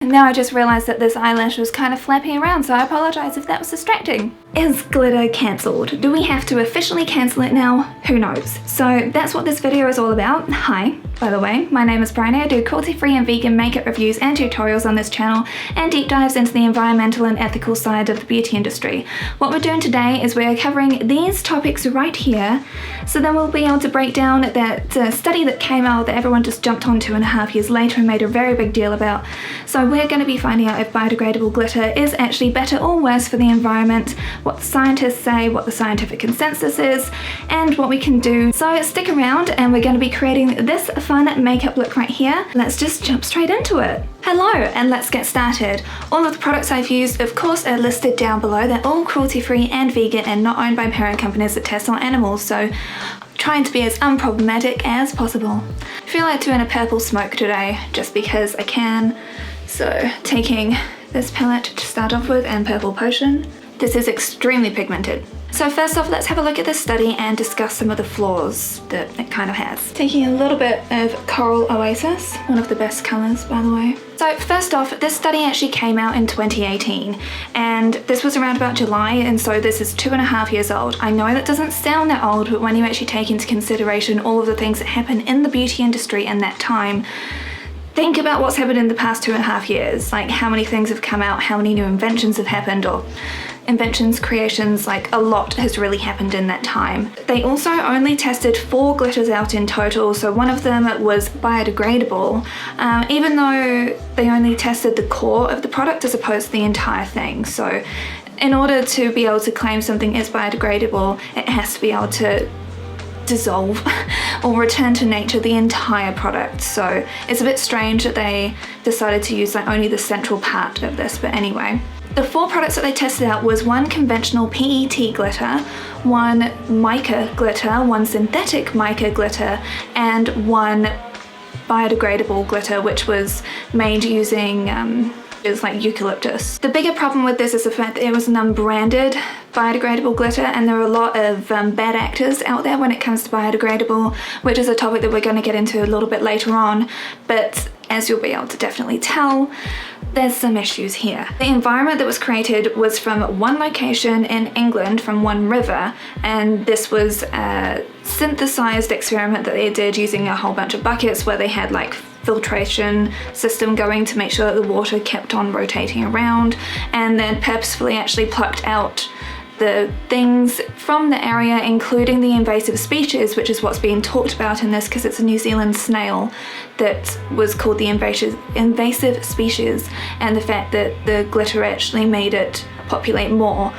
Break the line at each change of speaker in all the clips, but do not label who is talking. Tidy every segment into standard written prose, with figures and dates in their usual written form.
now I just realized that this eyelash was kind of flapping around, so I apologize if that was distracting. Is glitter cancelled? Do we have to officially cancel it now? Who knows? So that's what this video is all about. Hi, by the way, my name is Bryony. I do cruelty-free and vegan makeup reviews and tutorials on this channel and deep dives into the environmental and ethical side of the beauty industry. What we're doing today is we're covering these topics right here, so then we'll be able to break down that study that came out that everyone just jumped on 2.5 years later and made a very big deal about. So we're going to be finding out if biodegradable glitter is actually better or worse for the environment, what the scientists say, what the scientific consensus is, and what we can do. So stick around and we're going to be creating this fun makeup look right here. Let's just jump straight into it. Hello, and let's get started. All of the products I've used, of course, are listed down below. They're all cruelty-free and vegan and not owned by parent companies that test on animals, so trying to be as unproblematic as possible. I feel like doing a purple smoke today just because I can. So taking this palette to start off with and Purple Potion. This is extremely pigmented. So first off, let's have a look at this study and discuss some of the flaws that it kind of has. Taking a little bit of Coral Oasis, one of the best colours, by the way. So first off, this study actually came out in 2018, and this was around about July, and so this is 2.5 years old. I know that doesn't sound that old, but when you actually take into consideration all of the things that happen in the beauty industry in that time, think about what's happened in the past 2.5 years. Like how many things have come out, how many new inventions have happened, or inventions, creations, like a lot has really happened in that time. They also only tested 4 glitters out in total, so one of them was biodegradable, even though they only tested the core of the product as opposed to the entire thing. So in order to be able to claim something is biodegradable, it has to be able to dissolve or return to nature the entire product. So it's a bit strange that they decided to use like only the central part of this, but anyway. The 4 products that they tested out was 1 conventional PET glitter, 1 mica glitter, 1 synthetic mica glitter, and 1 biodegradable glitter, which was made using is like eucalyptus. The bigger problem with this is the fact that it was an unbranded biodegradable glitter, and there are a lot of bad actors out there when it comes to biodegradable, which is a topic that we're going to get into a little bit later on, but as you'll be able to definitely tell, there's some issues here. The environment that was created was from 1 location in England, from 1 river, and this was a synthesized experiment that they did using a whole bunch of buckets where they had like filtration system going to make sure that the water kept on rotating around, and then purposefully actually plucked out the things from the area, including the invasive species, which is what's being talked about in this because it's a New Zealand snail that was called the invasive species, and the fact that the glitter actually made it populate more.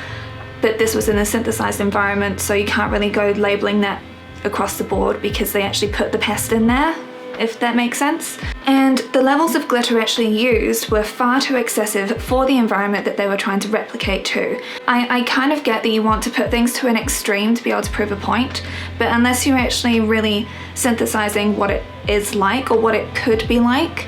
But this was in a synthesized environment, so you can't really go labeling that across the board because they actually put the pest in there, if that makes sense. And the levels of glitter actually used were far too excessive for the environment that they were trying to replicate to. I kind of get that you want to put things to an extreme to be able to prove a point, but unless you're actually really synthesizing what it is like or what it could be like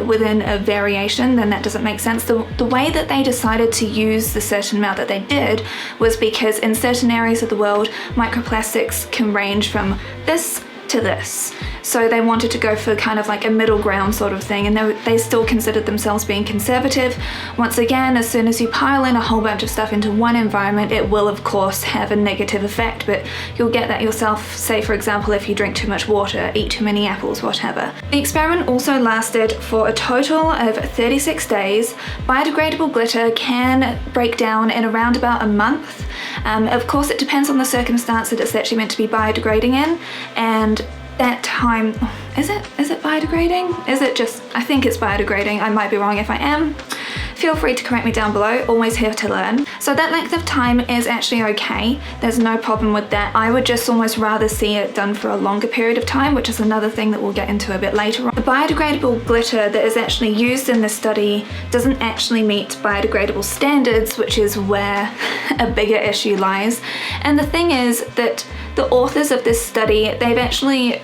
within a variation, then that doesn't make sense. The way that they decided to use the certain amount that they did was because in certain areas of the world, microplastics can range from this to this. So they wanted to go for kind of like a middle ground sort of thing, and they still considered themselves being conservative. Once again, as soon as you pile in a whole bunch of stuff into one environment, it will of course have a negative effect, but you'll get that yourself, say for example if you drink too much water, eat too many apples, whatever. The experiment also lasted for a total of 36 days. Biodegradable glitter can break down in around about a month. Of course it depends on the circumstance that it's actually meant to be biodegrading in, and that time, is it biodegrading? Is it just, I think it's biodegrading, I might be wrong. If I am, feel free to correct me down below, always here to learn. So that length of time is actually okay, there's no problem with that. I would just almost rather see it done for a longer period of time, which is another thing that we'll get into a bit later on. The biodegradable glitter that is actually used in this study doesn't actually meet biodegradable standards, which is where a bigger issue lies. And the thing is that the authors of this study, they've actually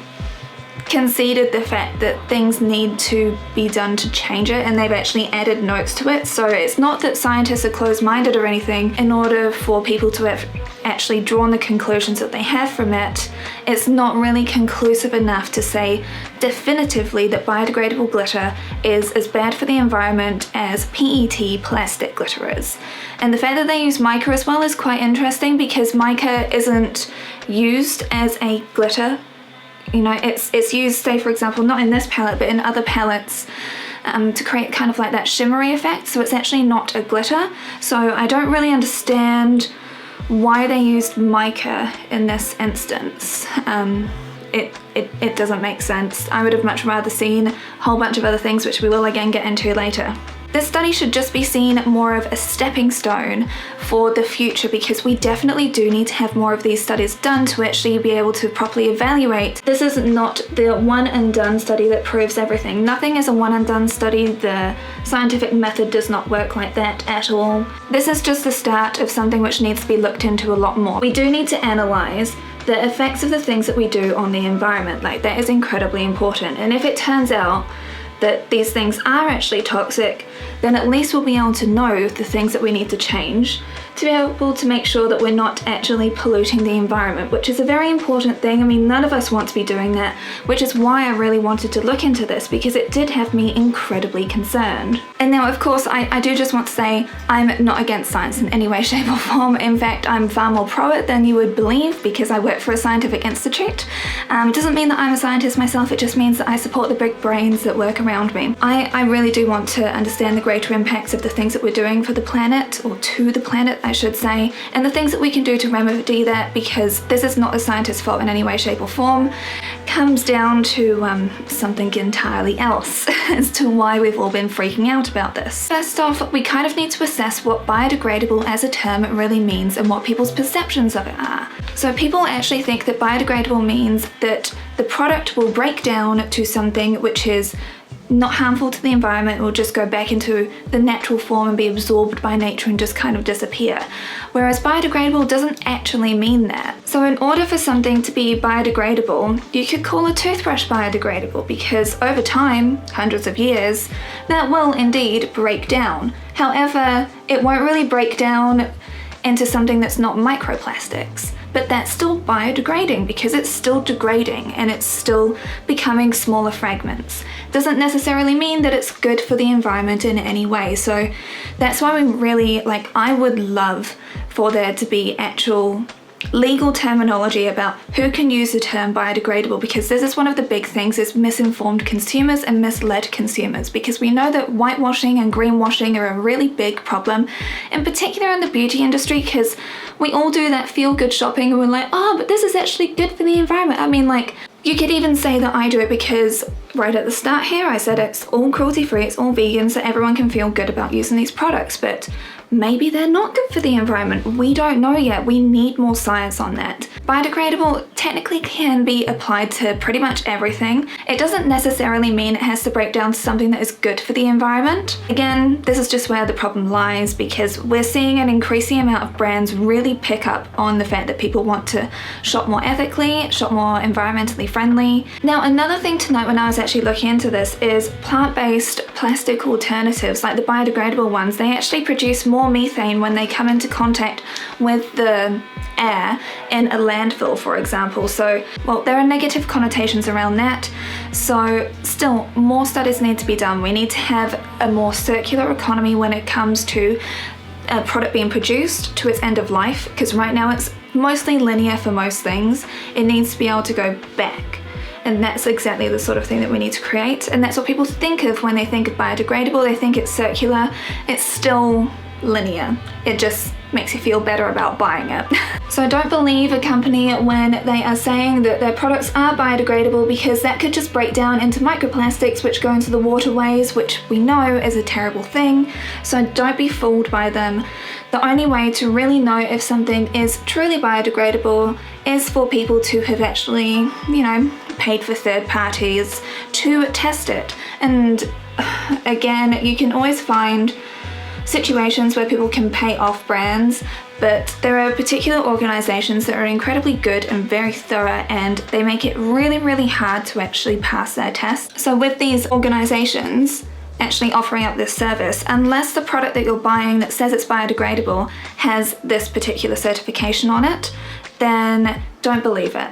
conceded the fact that things need to be done to change it, and they've actually added notes to it. So it's not that scientists are closed-minded or anything. In order for people to have actually drawn the conclusions that they have from it, it's not really conclusive enough to say definitively that biodegradable glitter is as bad for the environment as PET plastic glitter is. And the fact that they use mica as well is quite interesting, because mica isn't used as a glitter. You know, it's used, say for example, not in this palette but in other palettes, to create kind of like that shimmery effect, so it's actually not a glitter. So I don't really understand why they used mica in this instance. It doesn't make sense. I would have much rather seen a whole bunch of other things, which we will again get into later. This study should just be seen more of a stepping stone for the future, because we definitely do need to have more of these studies done to actually be able to properly evaluate. This is not the one and done study that proves everything. Nothing is a one and done study. The scientific method does not work like that at all. This is just the start of something which needs to be looked into a lot more. We do need to analyze the effects of the things that we do on the environment. Like, that is incredibly important. And if it turns out that these things are actually toxic, then at least we'll be able to know the things that we need to change to be able to make sure that we're not actually polluting the environment, which is a very important thing. I mean, none of us want to be doing that, which is why I really wanted to look into this, because it did have me incredibly concerned. And now, of course, I do just want to say I'm not against science in any way, shape or form. In fact, I'm far more pro it than you would believe, because I work for a scientific institute. It doesn't mean that I'm a scientist myself, it just means that I support the big brains that work around me. I really do want to understand the greater impacts of the things that we're doing for the planet, or to the planet I should say, and the things that we can do to remedy that, because this is not the scientist's fault in any way, shape or form. It comes down to something entirely else as to why we've all been freaking out about this. First off, we kind of need to assess what biodegradable as a term really means and what people's perceptions of it are. So people actually think that biodegradable means that the product will break down to something which is not harmful to the environment, will just go back into the natural form and be absorbed by nature and just kind of disappear. Whereas biodegradable doesn't actually mean that. So in order for something to be biodegradable, you could call a toothbrush biodegradable, because over time, hundreds of years, that will indeed break down. However, it won't really break down into something that's not microplastics. But that's still biodegrading, because it's still degrading and it's still becoming smaller fragments. Doesn't necessarily mean that it's good for the environment in any way. So that's why we really, I would love for there to be actual legal terminology about who can use the term biodegradable, because this is one of the big things, is misinformed consumers and misled consumers, because we know that whitewashing and greenwashing are a really big problem, in particular in the beauty industry, because we all do that feel-good shopping and we're like, oh, but this is actually good for the environment. I mean, you could even say that I do it because right at the start here I said it's all cruelty-free, it's all vegan, so everyone can feel good about using these products, but maybe they're not good for the environment. We don't know yet. We need more science on that. Biodegradable technically can be applied to pretty much everything. It doesn't necessarily mean it has to break down to something that is good for the environment. Again, this is just where the problem lies, because we're seeing an increasing amount of brands really pick up on the fact that people want to shop more ethically, shop more environmentally friendly. Now, another thing to note when I was actually looking into this is plant-based plastic alternatives, like the biodegradable ones, they actually produce more methane when they come into contact with the air in a landfill, for example. So, well, there are negative connotations around that. So still, more studies need to be done. We need to have a more circular economy when it comes to a product being produced to its end of life, because right now it's mostly linear for most things. It needs to be able to go back. And that's exactly the sort of thing that we need to create. And that's what people think of when they think of biodegradable. They think it's circular. It's still linear. It just makes you feel better about buying it. So don't believe a company when they are saying that their products are biodegradable, because that could just break down into microplastics which go into the waterways, which we know is a terrible thing. So don't be fooled by them. The only way to really know if something is truly biodegradable is for people to have actually, paid for third parties to test it. And again, you can always find situations where people can pay off brands, but there are particular organisations that are incredibly good and very thorough, and they make it really, really hard to actually pass their test. So with these organisations actually offering up this service, unless the product that you're buying that says it's biodegradable has this particular certification on it, then don't believe it.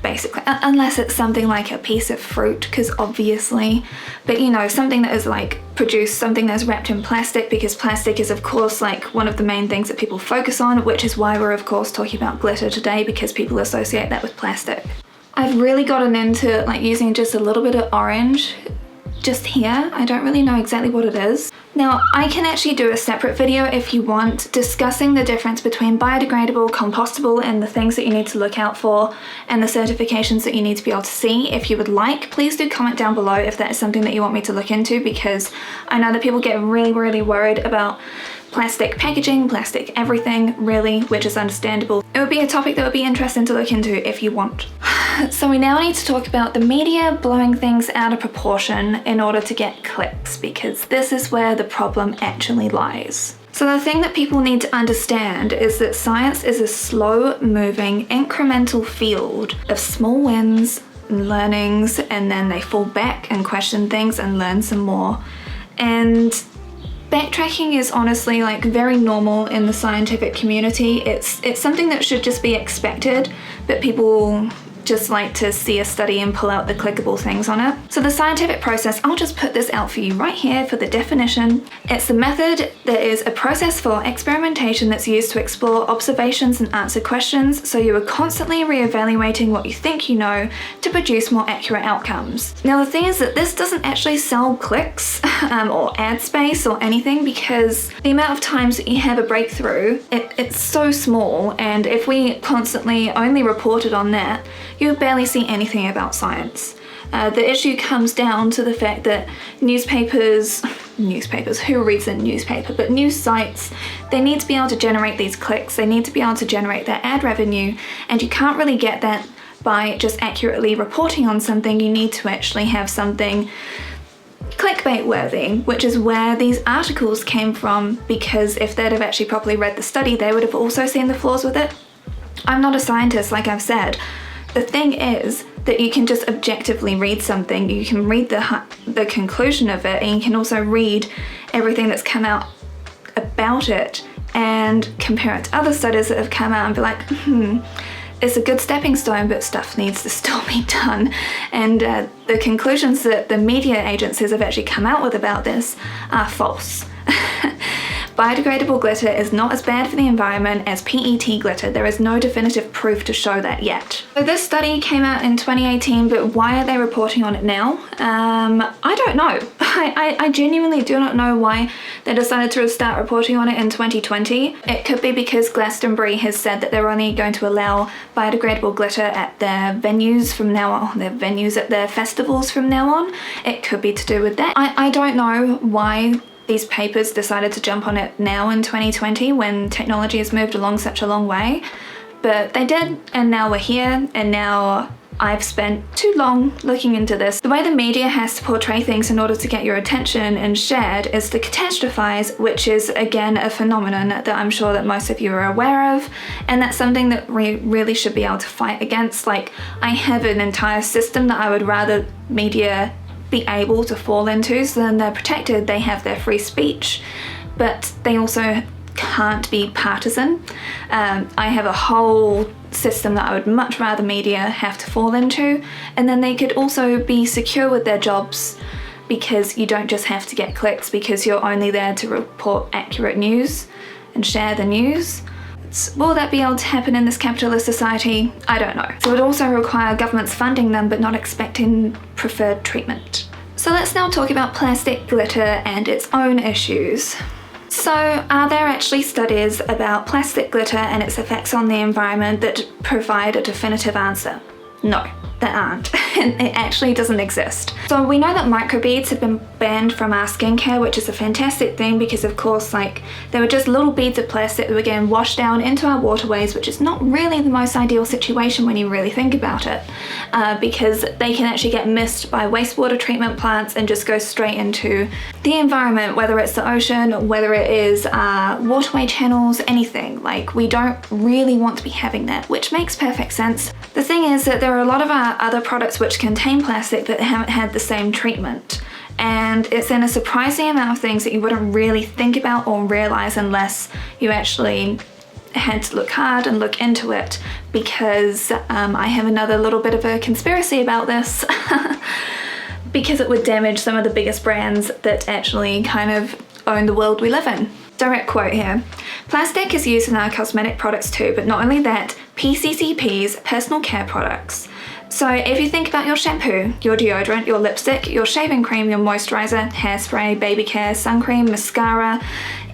Basically, unless it's something like a piece of fruit, because obviously, but you know, something that is like produced, something that's wrapped in plastic, because plastic is of course like one of the main things that people focus on, which is why we're of course talking about glitter today, because people associate that with plastic. I've really gotten into like using just a little bit of orange just here. I don't really know exactly what it is. Now, I can actually do a separate video if you want, discussing the difference between biodegradable, compostable, and the things that you need to look out for, and the certifications that you need to be able to see. If you would like, please do comment down below if that is something that you want me to look into, because I know that people get really, really worried about plastic packaging, plastic everything, really, which is understandable. It would be a topic that would be interesting to look into if you want. So we now need to talk about the media blowing things out of proportion in order to get clicks, because this is where the problem actually lies. So the thing that people need to understand is that science is a slow-moving, incremental field of small wins and learnings, and then they fall back and question things and learn some more. And backtracking is honestly like very normal in the scientific community. It's something that should just be expected, but people just like to see a study and pull out the clickable things on it. So the scientific process, I'll just put this out for you right here for the definition. It's the method that is a process for experimentation that's used to explore observations and answer questions, so you are constantly re-evaluating what you think you know to produce more accurate outcomes. Now the thing is that this doesn't actually sell clicks or ad space or anything, because the amount of times that you have a breakthrough, it's so small, and if we constantly only reported on that, you barely see anything about science. The issue comes down to the fact that newspapers, who reads a newspaper, but news sites, they need to be able to generate these clicks, they need to be able to generate their ad revenue, and you can't really get that by just accurately reporting on something. You need to actually have something clickbait worthy, which is where these articles came from, because if they'd have actually properly read the study, they would have also seen the flaws with it. I'm not a scientist, like I've said. The thing is that you can just objectively read something, you can read the conclusion of it, and you can also read everything that's come out about it and compare it to other studies that have come out and be like, it's a good stepping stone, but stuff needs to still be done. And the conclusions that the media agencies have actually come out with about this are false. Biodegradable glitter is not as bad for the environment as PET glitter. There is no definitive proof to show that yet. So this study came out in 2018, but why are they reporting on it now? I don't know. I genuinely do not know why they decided to start reporting on it in 2020. It could be because Glastonbury has said that they're only going to allow biodegradable glitter at their venues from now on, their venues at their festivals from now on. It could be to do with that. I don't know why these papers decided to jump on it now in 2020 when technology has moved along such a long way, but they did, and now we're here, and now I've spent too long looking into this. The way the media has to portray things in order to get your attention and shared is to catastrophize, which is again a phenomenon that I'm sure that most of you are aware of, and that's something that we really should be able to fight against. Like, I have an entire system that I would rather media be able to fall into, so then they're protected, they have their free speech, but they also can't be partisan. I have a whole system that I would much rather media have to fall into, and then they could also be secure with their jobs, because you don't just have to get clicks because you're only there to report accurate news and share the news. Will that be able to happen in this capitalist society? I don't know. So it would also require governments funding them but not expecting preferred treatment. So let's now talk about plastic glitter and its own issues. So are there actually studies about plastic glitter and its effects on the environment that provide a definitive answer? No. there aren't. It actually doesn't exist. So we know that microbeads have been banned from our skincare, which is a fantastic thing because of course like they were just little beads of plastic that were getting washed down into our waterways, which is not really the most ideal situation when you really think about it, because they can actually get missed by wastewater treatment plants and just go straight into the environment, whether it's the ocean, whether it is waterway channels, anything. Like we don't really want to be having that, which makes perfect sense. The thing is that there are a lot of our other products which contain plastic that haven't had the same treatment, and it's in a surprising amount of things that you wouldn't really think about or realize unless you actually had to look hard and look into it, because I have another little bit of a conspiracy about this because it would damage some of the biggest brands that actually kind of own the world we live in. Direct quote here. Plastic is used in our cosmetic products too, but not only that, PCCPs, personal care products. So if you think about your shampoo, your deodorant, your lipstick, your shaving cream, your moisturizer, hairspray, baby care, sun cream, mascara,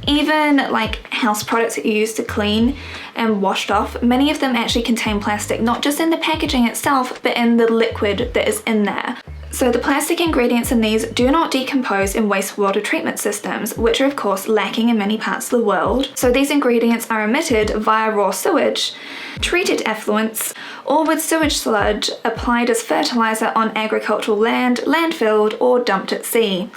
even like house products that you use to clean and washed off, many of them actually contain plastic, not just in the packaging itself, but in the liquid that is in there. So the plastic ingredients in these do not decompose in wastewater treatment systems, which are of course lacking in many parts of the world. So these ingredients are emitted via raw sewage, treated effluents, or with sewage sludge applied as fertilizer on agricultural land, landfilled, or dumped at sea.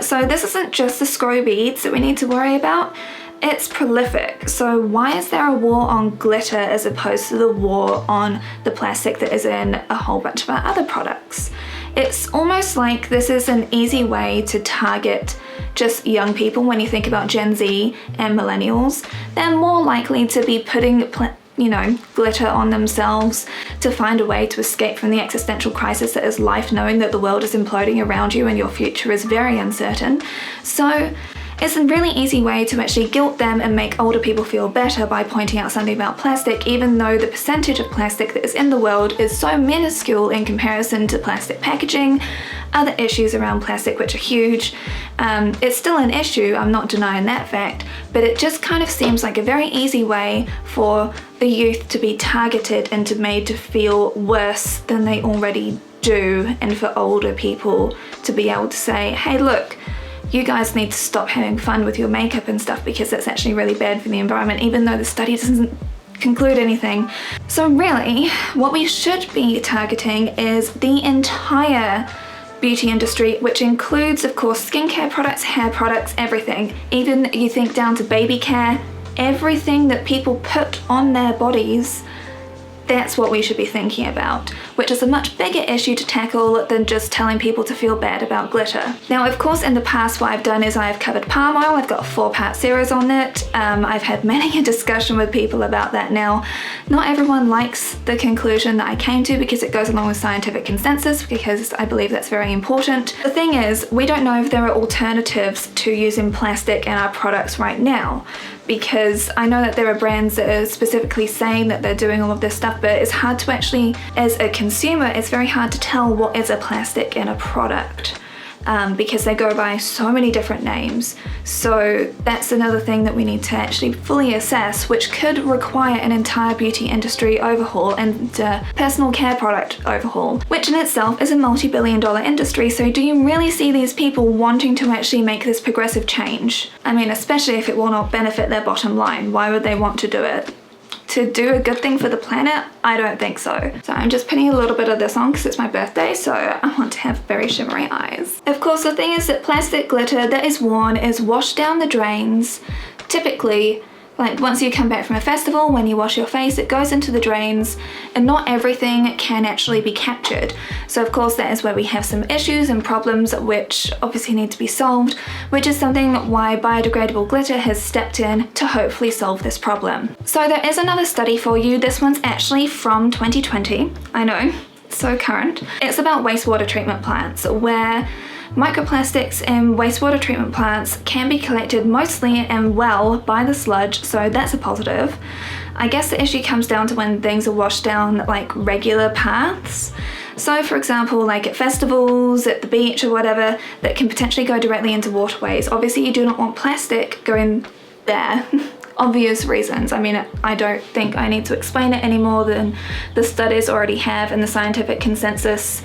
So this isn't just the scroll beads that we need to worry about. It's prolific. So why is there a war on glitter as opposed to the war on the plastic that is in a whole bunch of our other products? It's almost like this is an easy way to target just young people. When you think about Gen Z and millennials, they're more likely to be putting glitter on themselves to find a way to escape from the existential crisis that is life, knowing that the world is imploding around you and your future is very uncertain. So it's a really easy way to actually guilt them and make older people feel better by pointing out something about plastic, even though the percentage of plastic that is in the world is so minuscule in comparison to plastic packaging, other issues around plastic which are huge. It's still an issue, I'm not denying that fact, but it just kind of seems like a very easy way for the youth to be targeted and to made to feel worse than they already do, and for older people to be able to say, hey look, you guys need to stop having fun with your makeup and stuff because that's actually really bad for the environment, even though the study doesn't conclude anything. So really, what we should be targeting is the entire beauty industry, which includes, of course, skincare products, hair products, everything. Even you think down to baby care, everything that people put on their bodies, that's what we should be thinking about, which is a much bigger issue to tackle than just telling people to feel bad about glitter. Now, of course, in the past, what I've done is I've covered palm oil. I've got a 4-part series on it. I've had many a discussion with people about that. Now, not everyone likes the conclusion that I came to because it goes along with scientific consensus, because I believe that's very important. The thing is, we don't know if there are alternatives to using plastic in our products right now, because I know that there are brands that are specifically saying that they're doing all of this stuff, but it's hard to actually, as a consumer, it's very hard to tell what is a plastic in a product. Because they go by so many different names. So that's another thing that we need to actually fully assess, which could require an entire beauty industry overhaul and personal care product overhaul, which in itself is a multi-billion-dollar industry. So do you really see these people wanting to actually make this progressive change? I mean, especially if it will not benefit their bottom line, why would they want to do it? To do a good thing for the planet? I don't think so. So I'm just putting a little bit of this on because it's my birthday, so I want to have very shimmery eyes. Of course, the thing is that plastic glitter that is worn is washed down the drains. Typically, like once you come back from a festival, when you wash your face, it goes into the drains, and not everything can actually be captured. So of course that is where we have some issues and problems which obviously need to be solved, which is something why Biodegradable Glitter has stepped in to hopefully solve this problem. So there is another study for you. This one's actually from 2020. I know, so current. It's about wastewater treatment plants, where microplastics in wastewater treatment plants can be collected mostly and well by the sludge, so that's a positive. I guess the issue comes down to when things are washed down like regular paths. So for example, like at festivals, at the beach or whatever, that can potentially go directly into waterways. Obviously you do not want plastic going there. obvious reasons. I mean, I don't think I need to explain it any more than the studies already have and the scientific consensus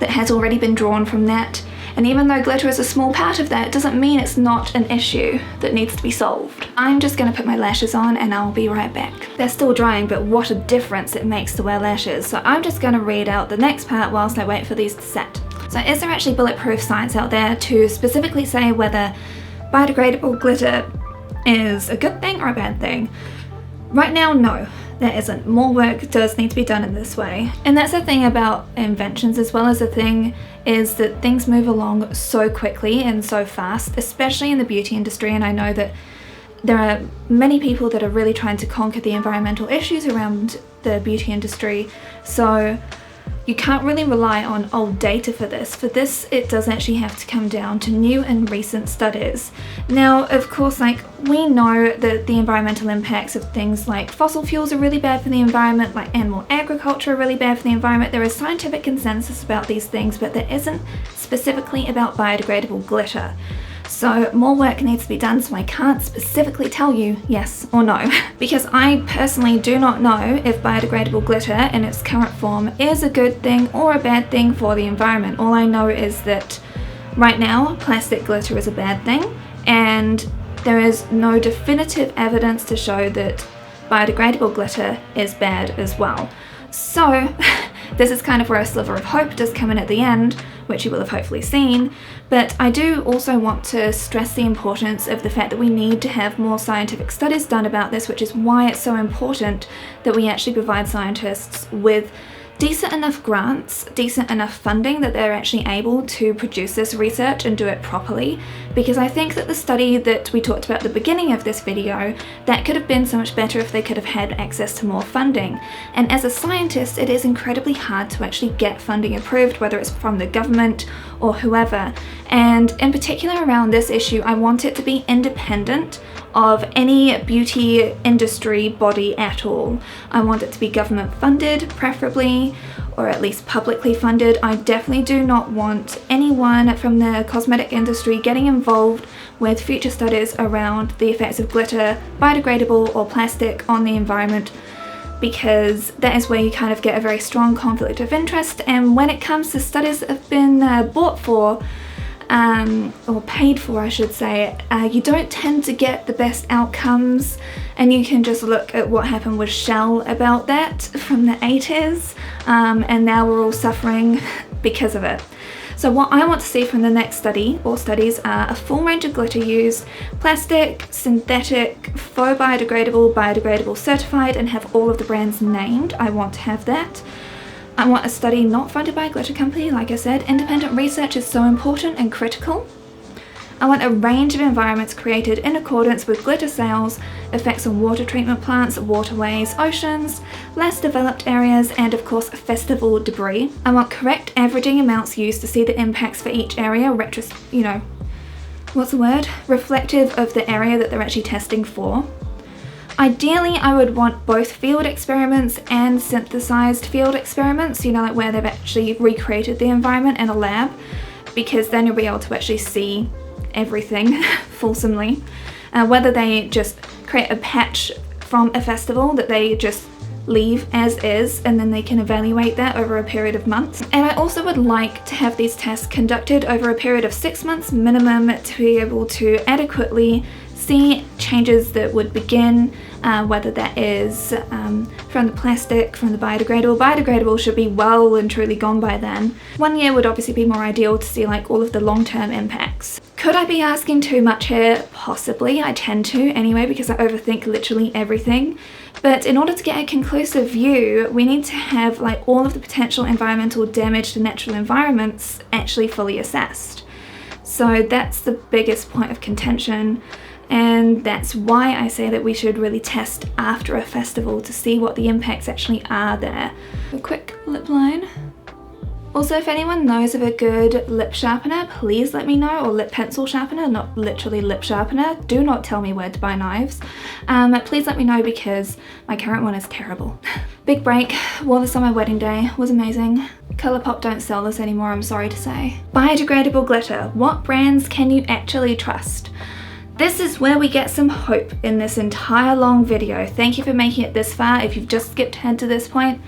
that has already been drawn from that. And even though glitter is a small part of that, it doesn't mean it's not an issue that needs to be solved. I'm just gonna put my lashes on and I'll be right back. They're still drying, but what a difference it makes to wear lashes. So I'm just gonna read out the next part whilst I wait for these to set. So is there actually bulletproof science out there to specifically say whether biodegradable glitter is a good thing or a bad thing? Right now, no. There isn't. More work does need to be done in this way. And that's the thing about inventions as well as the thing is that things move along so quickly and so fast, especially in the beauty industry. And I know that there are many people that are really trying to conquer the environmental issues around the beauty industry. So you can't really rely on old data for this. For this, it does actually have to come down to new and recent studies. Now, of course, like, we know that the environmental impacts of things like fossil fuels are really bad for the environment, like animal agriculture are really bad for the environment. There is scientific consensus about these things, but there isn't specifically about biodegradable glitter. So more work needs to be done, so I can't specifically tell you yes or no, because I personally do not know if biodegradable glitter in its current form is a good thing or a bad thing for the environment. All I know is that right now plastic glitter is a bad thing, and there is no definitive evidence to show that biodegradable glitter is bad as well. So this is kind of where a sliver of hope does come in at the end, which you will have hopefully seen, but I do also want to stress the importance of the fact that we need to have more scientific studies done about this, which is why it's so important that we actually provide scientists with decent enough grants, decent enough funding that they're actually able to produce this research and do it properly. Because I think that the study that we talked about at the beginning of this video, that could have been so much better if they could have had access to more funding. And as a scientist, it is incredibly hard to actually get funding approved, whether it's from the government or whoever. And in particular around this issue, I want it to be independent of any beauty industry body at all. I want it to be government funded, preferably, or at least publicly funded. I definitely do not want anyone from the cosmetic industry getting involved with future studies around the effects of glitter, biodegradable or plastic on the environment, because that is where you kind of get a very strong conflict of interest. And when it comes to studies that have been bought for, or paid for I should say, you don't tend to get the best outcomes. And you can just look at what happened with Shell about that from the 80s, and now we're all suffering because of it. So what I want to see from the next study or studies are a full range of glitter used, plastic, synthetic, faux biodegradable, biodegradable certified, and have all of the brands named. I want to have that. I want a study not funded by a glitter company. Like I said, independent research is so important and critical. I want a range of environments created in accordance with glitter sales, effects on water treatment plants, waterways, oceans, less developed areas, and of course festival debris. I want correct averaging amounts used to see the impacts for each area, reflective of the area that they're actually testing for. Ideally, I would want both field experiments and synthesized field experiments, like where they've actually recreated the environment in a lab, because then you'll be able to actually see everything fulsomely. Whether they just create a patch from a festival that they just leave as is, and then they can evaluate that over a period of months. And I also would like to have these tests conducted over a period of 6 months minimum to be able to adequately see changes that would begin, whether that is from the plastic, from the biodegradable. Biodegradable should be well and truly gone by then. 1 year would obviously be more ideal to see like all of the long-term impacts. Could I be asking too much here? Possibly. I tend to anyway, because I overthink literally everything. But in order to get a conclusive view, we need to have like all of the potential environmental damage to natural environments actually fully assessed. So that's the biggest point of contention. And that's why I say that we should really test after a festival to see what the impacts actually are there. A quick lip line. Also, if anyone knows of a good lip sharpener, please let me know, or lip pencil sharpener, not literally lip sharpener. Do not tell me where to buy knives. Please let me know, because my current one is terrible. Big break, wore this on my wedding day, was amazing. Colourpop don't sell this anymore, I'm sorry to say. Biodegradable glitter, what brands can you actually trust? This is where we get some hope in this entire long video. Thank you for making it this far. If you've just skipped ahead to this point,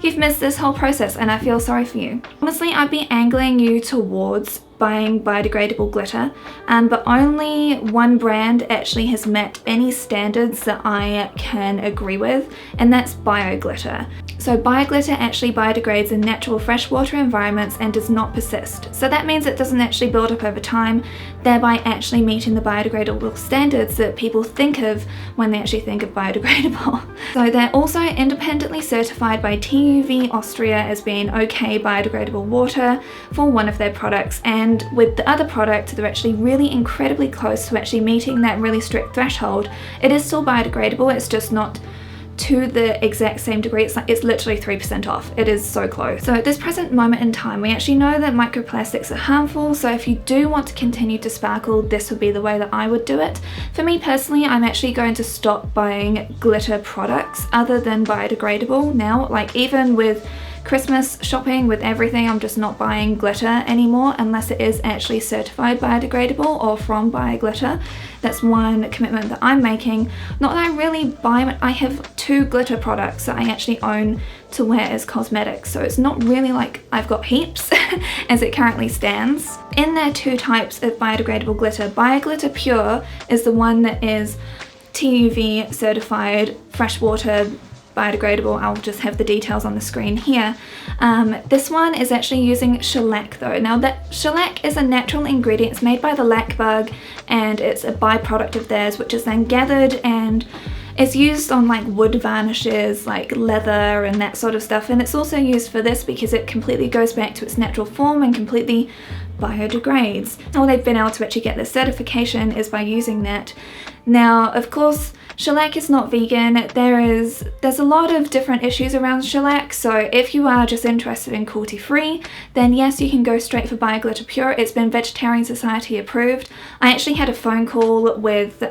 you've missed this whole process and I feel sorry for you. Honestly, I'd be angling you towards buying biodegradable glitter, but only one brand actually has met any standards that I can agree with, and that's Bioglitter. So Bioglitter actually biodegrades in natural freshwater environments and does not persist. So that means it doesn't actually build up over time, thereby actually meeting the biodegradable standards that people think of when they actually think of biodegradable. So they're also independently certified by TUV Austria as being okay biodegradable water for one of their products, and with the other product they're actually really incredibly close to actually meeting that really strict threshold. It is still biodegradable, it's just not to the exact same degree. It's literally 3% off. It is so close. So at this present moment in time, we actually know that microplastics are harmful, so if you do want to continue to sparkle, this would be the way that I would do it. For me personally, I'm actually going to stop buying glitter products other than biodegradable now. Like, even with Christmas shopping, with everything, I'm just not buying glitter anymore unless it is actually certified biodegradable or from Bioglitter. That's one commitment that I'm making. Not that I really buy, but I have 2 glitter products that I actually own to wear as cosmetics, so it's not really like I've got heaps as it currently stands. In their 2 types of biodegradable glitter, Bioglitter Pure is the one that is TUV certified freshwater biodegradable. I'll just have the details on the screen here. This one is actually using shellac though. Now that shellac is a natural ingredient, it's made by the lac bug and it's a byproduct of theirs, which is then gathered and it's used on like wood varnishes, like leather and that sort of stuff, and it's also used for this because it completely goes back to its natural form and completely biodegrades. How they've been able to actually get this certification is by using that. Now, of course, shellac is not vegan. There's a lot of different issues around shellac, so if you are just interested in cruelty-free, then yes, you can go straight for Bioglitter Pure. It's been Vegetarian Society approved. I actually had a phone call with,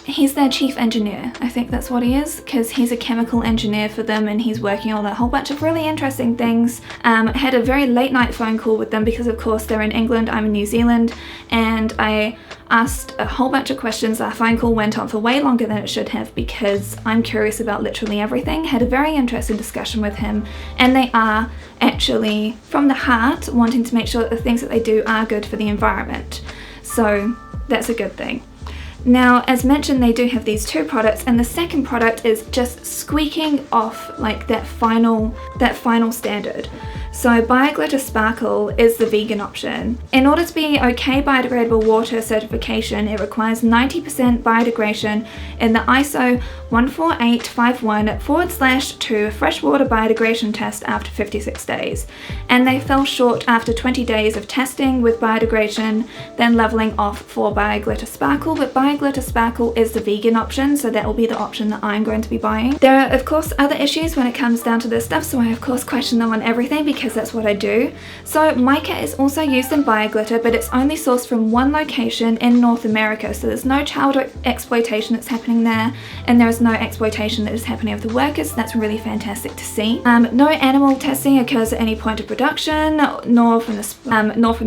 he's their chief engineer, I think that's what he is, because he's a chemical engineer for them and he's working on a whole bunch of really interesting things. I had a very late night phone call with them because of course they're in England, I'm in New Zealand, and I asked a whole bunch of questions. Our phone call went on for way longer than it should have because I'm curious about literally everything. Had a very interesting discussion with him, and they are actually from the heart wanting to make sure that the things that they do are good for the environment. So that's a good thing. Now, as mentioned, they do have these 2 products, and the second product is just squeaking off like that final standard. So Bioglitter Sparkle is the vegan option. In order to be okay biodegradable water certification, it requires 90% biodegradation in the ISO 14851/2 freshwater biodegradation test after 56 days. And they fell short after 20 days of testing with biodegradation, then leveling off for Bioglitter Sparkle. But Bioglitter Sparkle is the vegan option, so that will be the option that I'm going to be buying. There are of course other issues when it comes down to this stuff, so I of course question them on everything because that's what I do. So mica is also used in Bioglitter, but it's only sourced from one location in North America, so there's no child exploitation that's happening there, and there is no exploitation that is happening of the workers. That's really fantastic to see. No animal testing occurs at any point of production, nor from the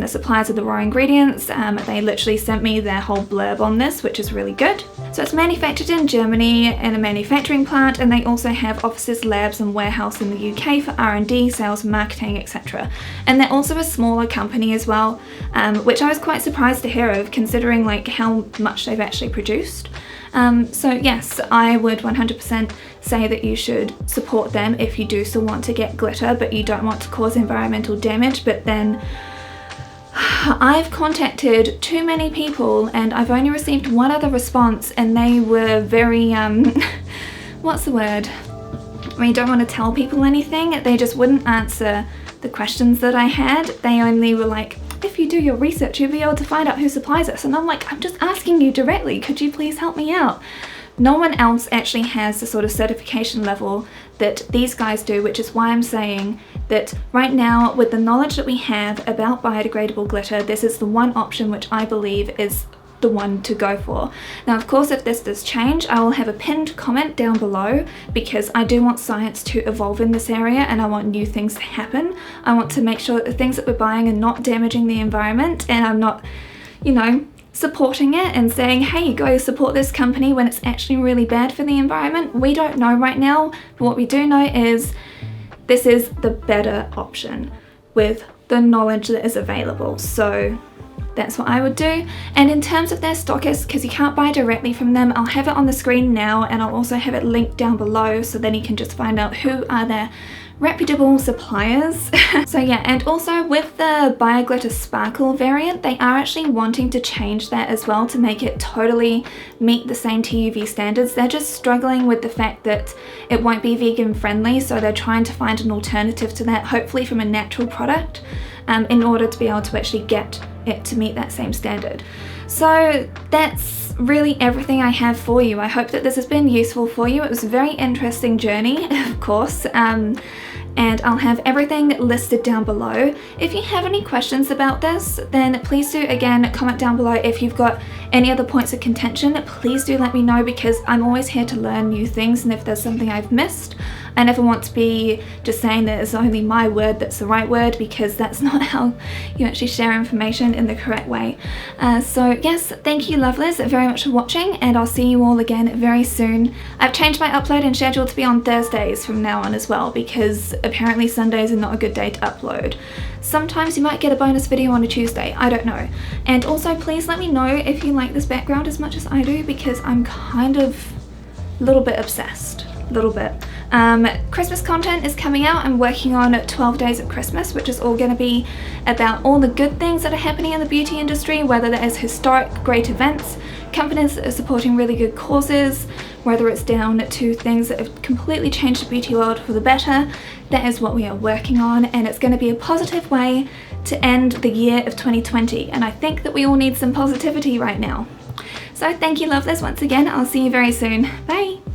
suppliers of the raw ingredients. They literally sent me their whole blurb on this, which is really good. So it's manufactured in Germany in a manufacturing plant, and they also have offices, labs and warehouse in the UK for R&D, sales, marketing, etc. And they're also a smaller company as well, which I was quite surprised to hear of considering like how much they've actually produced. So yes, I would 100% say that you should support them if you do still want to get glitter but you don't want to cause environmental damage. But then I've contacted too many people and I've only received one other response, and they were very what's the word? I mean, don't want to tell people anything. They just wouldn't answer the questions that I had. They only were like, if you do your research, you'll be able to find out who supplies us. And I'm like, I'm just asking you directly. Could you please help me out? No one else actually has the sort of certification level that these guys do, which is why I'm saying that right now, with the knowledge that we have about biodegradable glitter, this is the one option which I believe is the one to go for. Now, of course, if this does change, I will have a pinned comment down below because I do want science to evolve in this area and I want new things to happen. I want to make sure that the things that we're buying are not damaging the environment, and I'm not, you know, supporting it and saying, hey, go support this company when it's actually really bad for the environment. We don't know right now, but what we do know is this is the better option with the knowledge that is available. So that's what I would do. And in terms of their stockists, because you can't buy directly from them, I'll have it on the screen now, and I'll also have it linked down below, so then you can just find out who are their reputable suppliers. So yeah, and also with the Bioglitter Sparkle variant, they are actually wanting to change that as well to make it totally meet the same TUV standards. They're just struggling with the fact that it won't be vegan friendly, so they're trying to find an alternative to that, hopefully from a natural product, in order to be able to actually get it to meet that same standard. So that's really everything I have for you. I hope that this has been useful for you. It was a very interesting journey, of course, and I'll have everything listed down below. If you have any questions about this, then please do, again, comment down below. If you've got any other points of contention, please do let me know, because I'm always here to learn new things, and if there's something I've missed, I never want to be just saying that it's only my word that's the right word, because that's not how you actually share information in the correct way. So yes, thank you lovelies very much for watching, and I'll see you all again very soon. I've changed my uploading schedule to be on Thursdays from now on as well, because apparently Sundays are not a good day to upload. Sometimes you might get a bonus video on a Tuesday, I don't know. And also please let me know if you like this background as much as I do, because I'm kind of a little bit obsessed, a little bit. Christmas content is coming out. I'm working on 12 Days of Christmas, which is all going to be about all the good things that are happening in the beauty industry, whether that is historic great events, companies that are supporting really good causes, whether it's down to things that have completely changed the beauty world for the better. That is what we are working on, and it's going to be a positive way to end the year of 2020, and I think that we all need some positivity right now. So thank you lovelies once again. I'll see you very soon. Bye!